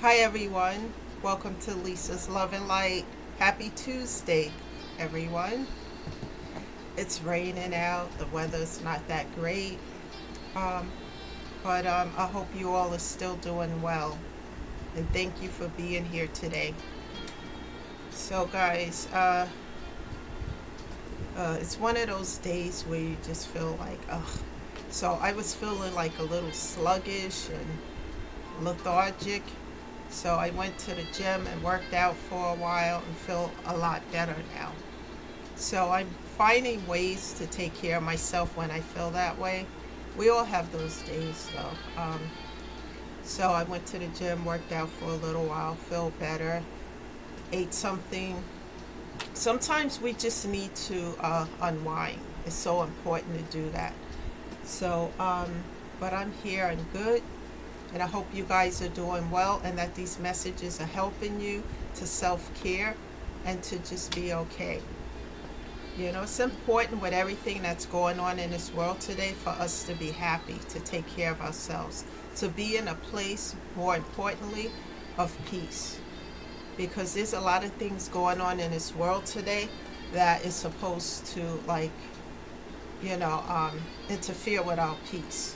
Hi, everyone. Welcome to Lisa's Love and Light. Happy Tuesday, everyone. It's raining out. The weather's not that great. Um, but I hope you all are still doing well. And thank you for being here today. So, guys, it's one of those days where you just feel like, ugh. So, I was feeling like a little sluggish and lethargic. So I went to the gym and worked out for a while and feel a lot better now. So I'm finding ways to take care of myself when I feel that way. We all have those days though. So I went to the gym, worked out for a little while, feel better, ate something. Sometimes we just need to unwind. It's so important to do that. So, but I'm here and good. And I hope you guys are doing well and that these messages are helping you to self care and to just be okay. You know, it's important with everything that's going on in this world today for us to be happy, to take care of ourselves, to be in a place, more importantly, of peace. Because there's a lot of things going on in this world today that is supposed to, you know, interfere with our peace.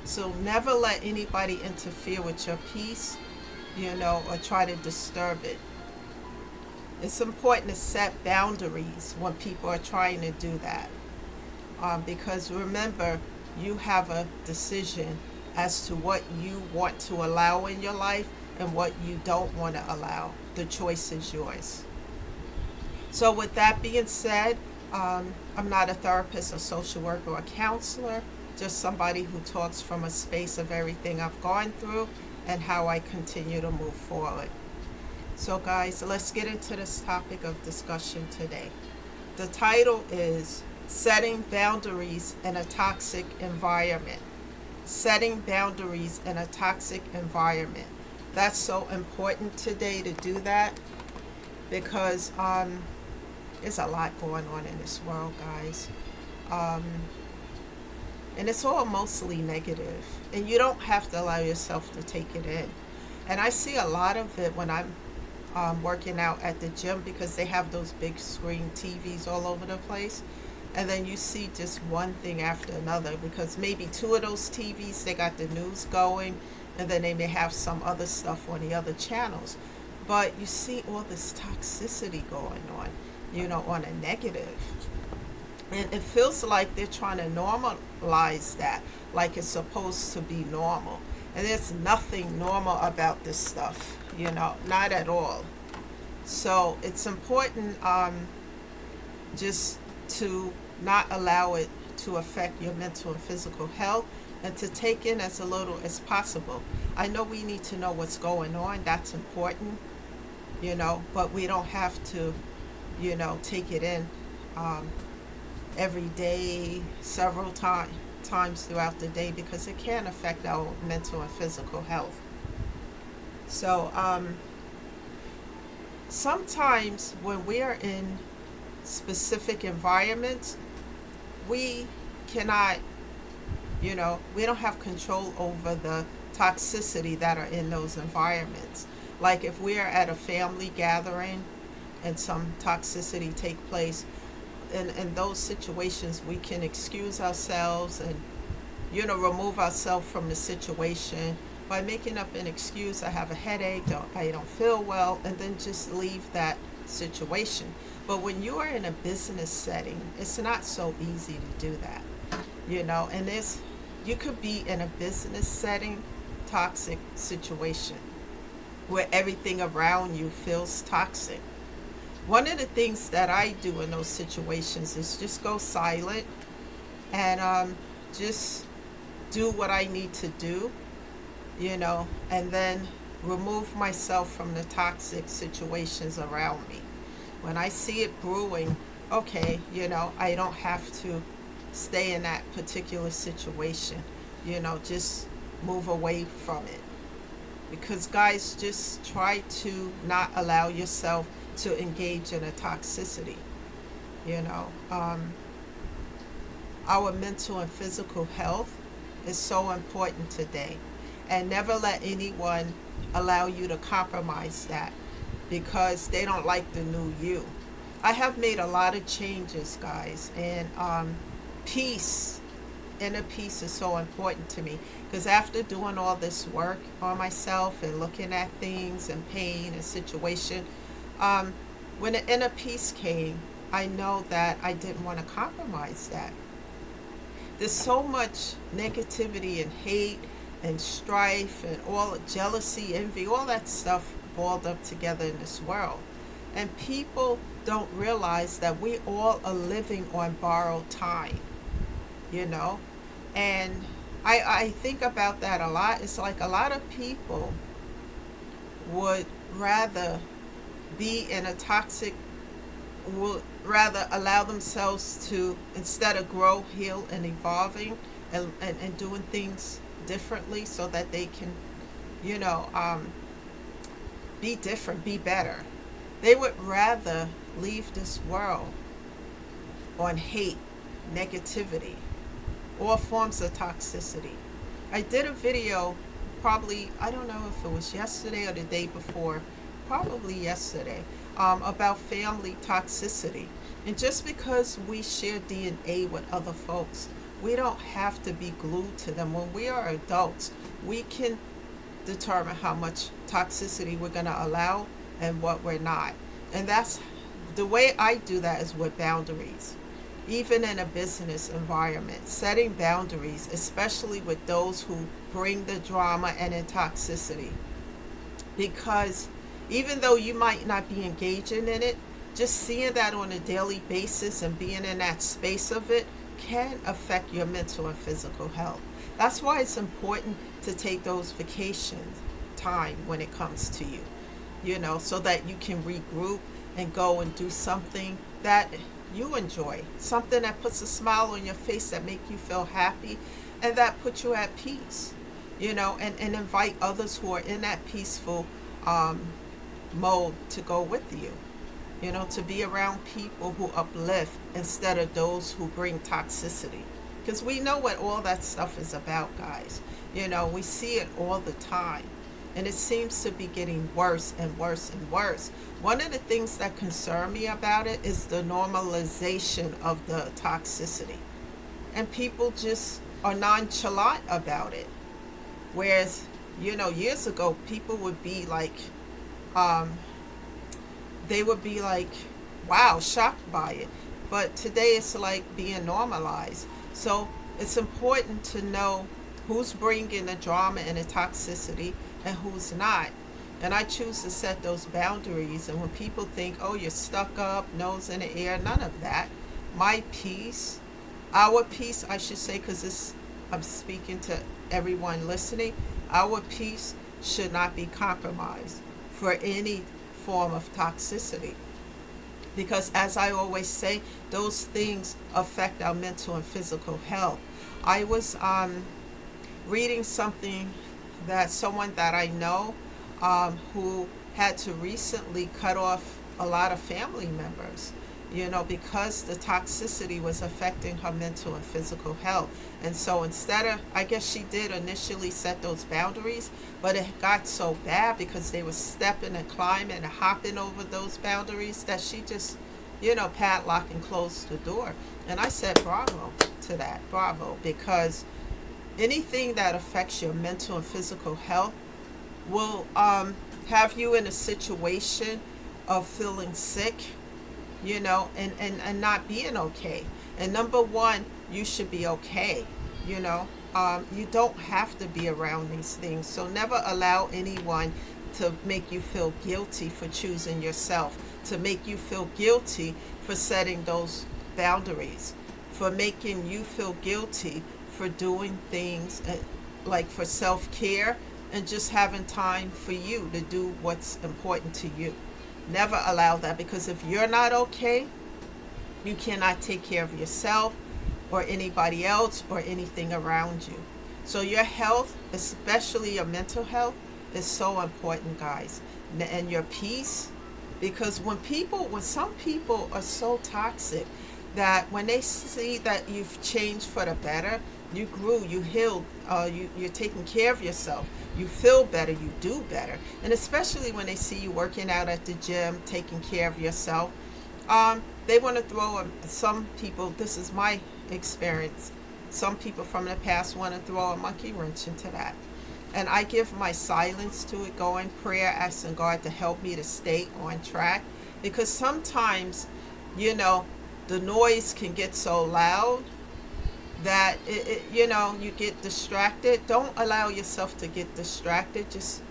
So never let anybody interfere with your peace, or try to disturb it. It's important to set boundaries when people are trying to do that. Because remember, you have a decision as to what you want to allow in your life and what you don't want to allow. The choice is yours. So, with that being said, I'm not a therapist, a social worker, or a counselor, just somebody who talks from a space of everything I've gone through and how I continue to move forward. So, guys, let's get into this topic of discussion today. The title is Setting Boundaries in a Toxic Environment. Setting boundaries in a toxic environment. That's so important today to do that because there's a lot going on in this world, guys. Um, and it's all mostly negative. And you don't have to allow yourself to take it in. And I see a lot of it when I'm working out at the gym because they have those big screen TVs all over the place. And then you see just one thing after another because maybe two of those TVs, they got the news going, and then they may have some other stuff on the other channels. But you see all this toxicity going on, on a negative. And it feels like they're trying to normalize that, like it's supposed to be normal. And there's nothing normal about this stuff, not at all. So it's important just to not allow it to affect your mental and physical health and to take in as a little as possible. I know we need to know what's going on, that's important, but we don't have to, take it in every day, several times throughout the day because it can affect our mental and physical health. So sometimes when we are in specific environments, we cannot, we don't have control over the toxicity that are in those environments. Like if we are at a family gathering and some toxicity take place, in those situations we can excuse ourselves and remove ourselves from the situation by making up an excuse. I have a headache, I don't feel well, and then just leave that situation. But when you are in a business setting, it's not so easy to do that, and you could be in a business setting toxic situation where everything around you feels toxic. One of the things that I do in those situations is just go silent and just do what I need to do, and then remove myself from the toxic situations around me. When I see it brewing, okay, I don't have to stay in that particular situation, just move away from it. Because, guys, just try to not allow yourself to engage in a toxicity. You know, um, our mental and physical health is so important today. And never let anyone allow you to compromise that because they don't like the new you. I have made a lot of changes, guys, and peace, inner peace is so important to me because after doing all this work on myself and looking at things and pain and situation, um, when the inner peace came, I know that I didn't want to compromise that. There's so much negativity and hate and strife and all jealousy, envy, all that stuff balled up together in this world. And people don't realize that we all are living on borrowed time, you know? And I think about that a lot. It's like a lot of people would rather be in a toxic, would rather allow themselves to, instead of grow, heal, and evolving and doing things differently so that they can, you know, be different, be better. They would rather leave this world on hate, negativity, all forms of toxicity. I did a video probably, I don't know if it was yesterday or the day before, probably yesterday, about family toxicity. And just because we share DNA with other folks, we don't have to be glued to them. When we are adults, we can determine how much toxicity we're going to allow and what we're not. And that's the way I do that, is with boundaries. Even in a business environment, setting boundaries, especially with those who bring the drama and the toxicity. Because even though you might not be engaging in it, just seeing that on a daily basis and being in that space of it can affect your mental and physical health. That's why it's important to take those vacation time when it comes to you, you know, so that you can regroup and go and do something that you enjoy, something that puts a smile on your face, that make you feel happy, and that puts you at peace, you know, and invite others who are in that peaceful mode to go with you, you know, to be around people who uplift instead of those who bring toxicity. Because we know what all that stuff is about, guys. You know, we see it all the time. And it seems to be getting worse and worse and worse. One of the things that concern me about it is the normalization of the toxicity. And people just are nonchalant about it. Whereas, you know, years ago, people would be like, they would be like, wow, shocked by it. But today it's like being normalized. So it's important to know who's bringing the drama and the toxicity and who's not. And I choose to set those boundaries. And when people think, oh, you're stuck up, nose in the air, none of that. My peace, our peace, I should say, because I'm speaking to everyone listening, our peace should not be compromised for any form of toxicity. Because as I always say, those things affect our mental and physical health. I was reading something that someone that I know who had to recently cut off a lot of family members, you know, because the toxicity was affecting her mental and physical health. And so instead of, I guess she did initially set those boundaries, but it got so bad because they were stepping and climbing and hopping over those boundaries that she just, you know, padlocked and closed the door. And I said, bravo to that, bravo, because anything that affects your mental and physical health will have you in a situation of feeling sick, you know, and not being okay. And number one, you should be okay, you know. You don't have to be around these things. So never allow anyone to make you feel guilty for choosing yourself, to make you feel guilty for setting those boundaries, for making you feel guilty for doing things like for self-care and just having time for you to do what's important to you. Never allow that, because if you're not okay, you cannot take care of yourself or anybody else or anything around you. So your health, especially your mental health, is so important, guys. And your peace, because when some people are so toxic that when they see that you've changed for the better, You grew, you healed, you're taking care of yourself. You feel better, you do better. And especially when they see you working out at the gym, taking care of yourself, they want to throw some people, this is my experience, some people from the past want to throw a monkey wrench into that. And I give my silence to it, go in prayer, asking God to help me to stay on track. Because sometimes, you know, the noise can get so loud that you get distracted. Don't allow yourself to get distracted. Just,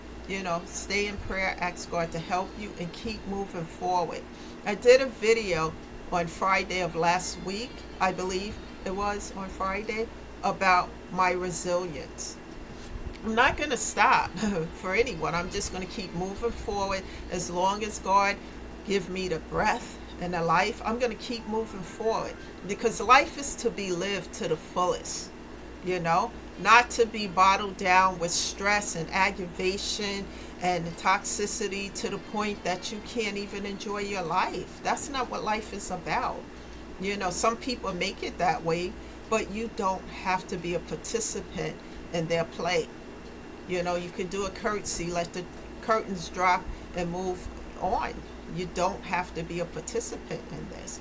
stay in prayer, ask God to help you, and keep moving forward. I did a video on Friday of last week, I believe it was on Friday, about my resilience. I'm not going to stop for anyone. I'm just going to keep moving forward. As long as God give me the breath and the life, I'm going to keep moving forward, because life is to be lived to the fullest, not to be bottled down with stress and aggravation and toxicity to the point that you can't even enjoy your life. That's not what life is about. Some people make it that way, but you don't have to be a participant in their play. You can do a curtsy, let the curtains drop, and move on. You don't have to be a participant in this.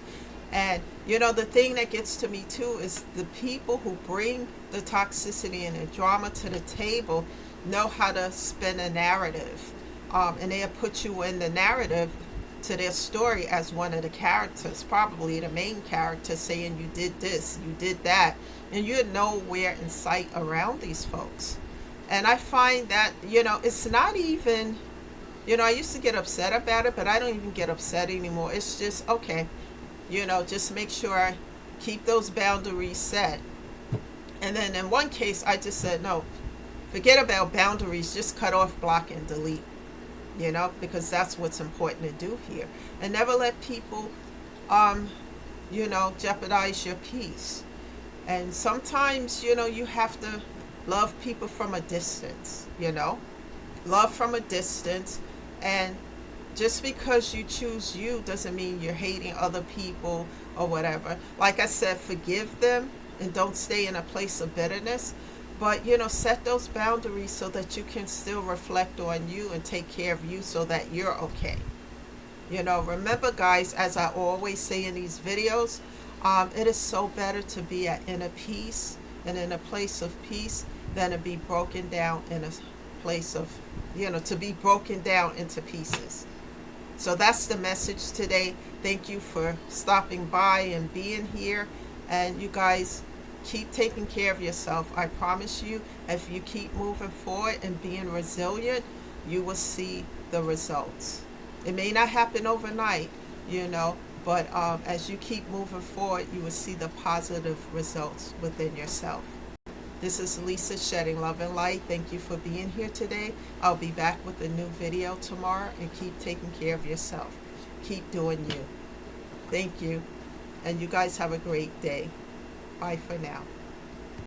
And, the thing that gets to me too is the people who bring the toxicity and the drama to the table know how to spin a narrative. And they'll put you in the narrative to their story as one of the characters, probably the main character, saying you did this, you did that. And you're nowhere in sight around these folks. And I find that, it's not even, I used to get upset about it, but I don't even get upset anymore. It's just, okay, just make sure I keep those boundaries set. And then in one case, I just said, no, forget about boundaries, just cut off, block, and delete, because that's what's important to do here. And never let people, jeopardize your peace. And sometimes, you have to love people from a distance, love from a distance. And just because you choose you doesn't mean you're hating other people or whatever. Like I said, forgive them and don't stay in a place of bitterness. But, set those boundaries so that you can still reflect on you and take care of you so that you're okay. Remember, guys, as I always say in these videos, it is so better to be at inner peace and in a place of peace than to be broken down in a place of, to be broken down into pieces. So that's the message today. Thank you for stopping by and being here. And you guys keep taking care of yourself. I promise you, if you keep moving forward and being resilient, you will see the results. It may not happen overnight, but as you keep moving forward, you will see the positive results within yourself. This is Lisa, shedding love and light. Thank you for being here today. I'll be back with a new video tomorrow, and keep taking care of yourself. Keep doing you. Thank you. And you guys have a great day. Bye for now.